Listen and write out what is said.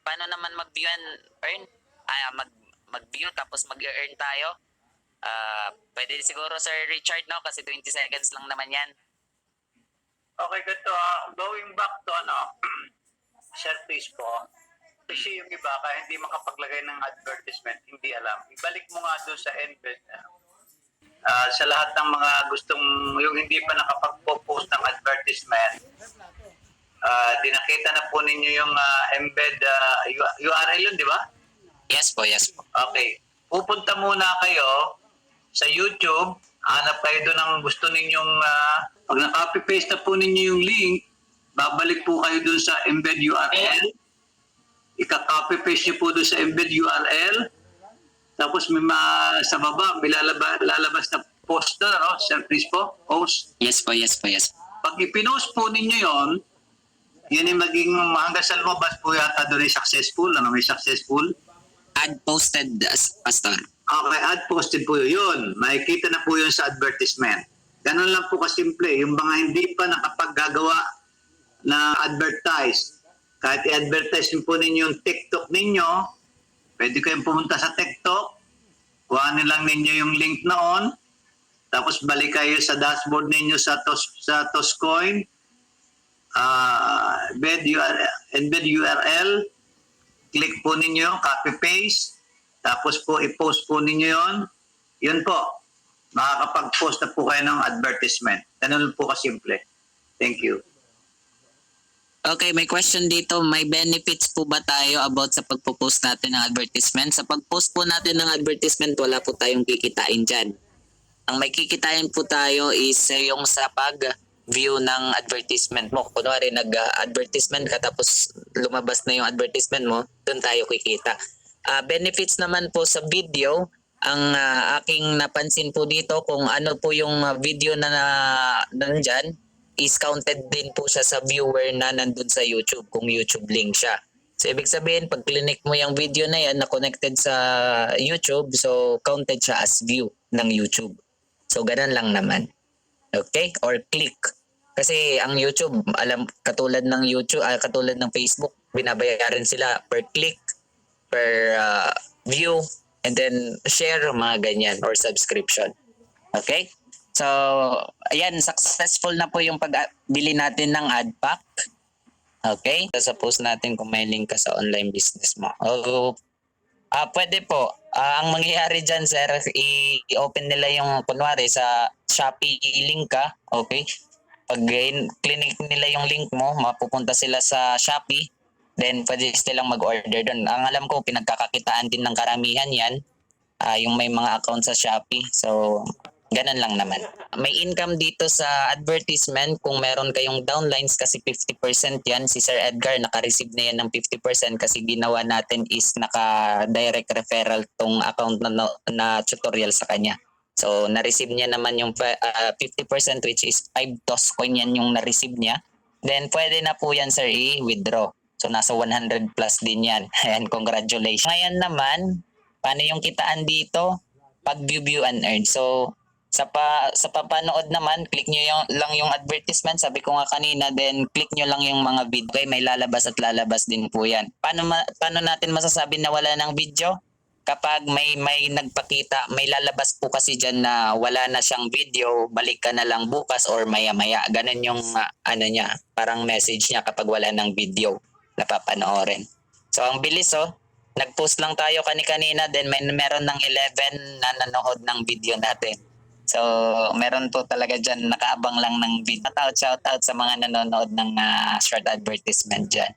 paano naman mag-view and earn? Mag-view tapos mag-earn tayo. Pwede siguro Sir Richard, no? Kasi 20 seconds lang naman yan. Okay, ganito. Going back to Sir Chris po, kasi yung iba kaya hindi makapaglagay ng advertisement, hindi alam. Ibalik mo nga doon sa embed. Sa lahat ng mga gustong, yung hindi pa nakapag-post ng advertisement, dinakita na po ninyo yung embed URL yun, di ba? Yes po, yes po. Okay. Pupunta muna kayo sa YouTube, hanap kayo doon ang gusto ninyong, pag na-copy-paste na po ninyo yung link, babalik po kayo doon sa embed URL, ika-copy-paste nyo po doon sa embed URL, tapos may sa baba, may lalabas na post na, no? Sir Chris po, post. Yes po, yes po, yes. Pag ipinost po ninyo yon, yun yung maging hanggang sa lumabas po yata doon ay successful, may successful. Ad posted as pastor. Okay, ad posted po yun. Makikita na po yun sa advertisement. Ganun lang po kasimple. Yung mga hindi pa nakapaggagawa na advertise, kahit i-advertise po ninyo yung TikTok ninyo, pwede kayong pumunta sa TikTok, kuhanin lang ninyo yung link noon, tapos balik kayo sa dashboard ninyo sa Toscoin, embed URL, click po ninyo, copy-paste, tapos po i-post po ninyo yon. Yun po, makakapag-post na po kayo ng advertisement. Ganun po kasimple. Thank you. Okay, may question dito. May benefits po ba tayo about sa pagpo-post natin ng advertisement? Sa pag-post po natin ng advertisement, wala po tayong kikitain dyan. Ang may kikitain po tayo is yung sa pag-view ng advertisement mo. Kunwari, nag-advertisement ka tapos lumabas na yung advertisement mo, doon tayo kikita. Benefits naman po sa video, ang aking napansin po dito kung ano po yung video na nandyan, is counted din po siya sa viewer na nandun sa YouTube kung YouTube link siya. So ibig sabihin, pag clinic mo yung video na yan na connected sa YouTube, so counted siya as view ng YouTube. So ganun lang naman. Okay? Or click. Kasi ang YouTube, katulad ng YouTube, katulad ng Facebook, binabayaran sila per click, per view, and then share, mga ganyan, or subscription. Okay? So, ayan, successful na po yung pagbili natin ng ad pack. Okay? Suppose natin kung may link ka sa online business mo. Pwede po. Ang mangyayari dyan, sir, i-open nila yung, kunwari, sa Shopee link ka. Okay? Pag clinic nila yung link mo, mapupunta sila sa Shopee. Then, pwede silang mag-order doon. Ang alam ko, pinagkakakitaan din ng karamihan yan. Yung may mga account sa Shopee. So, ganun lang naman. May income dito sa advertisement kung meron kayong downlines kasi 50% yan. Si Sir Edgar naka-receive na yan ng 50% kasi ginawa natin is naka-direct referral tong account na tutorial sa kanya. So, na-receive niya naman yung 50% which is 5 Toscoin yan yung na-receive niya. Then, pwede na po yan, sir, i-withdraw. So, nasa 100 plus din yan. And congratulations. Ngayon naman, paano yung kitaan dito? Pag-view and earn. So, sa papanood naman, click nyo lang yung advertisement. Sabi ko nga kanina, then click nyo lang yung mga video. Okay, may lalabas at lalabas din po yan. Paano natin masasabi na wala ng video? Kapag may nagpakita, may lalabas po kasi dyan na wala na siyang video, balik ka na lang bukas or maya-maya. Ganun yung niya, parang message niya kapag wala ng video na papanoorin. So ang bilis nag-post lang tayo kanina, then meron ng 11 na nanood ng video natin. So, meron po talaga dyan, nakaabang lang ng video. Shout out sa mga nanonood ng short advertisement dyan.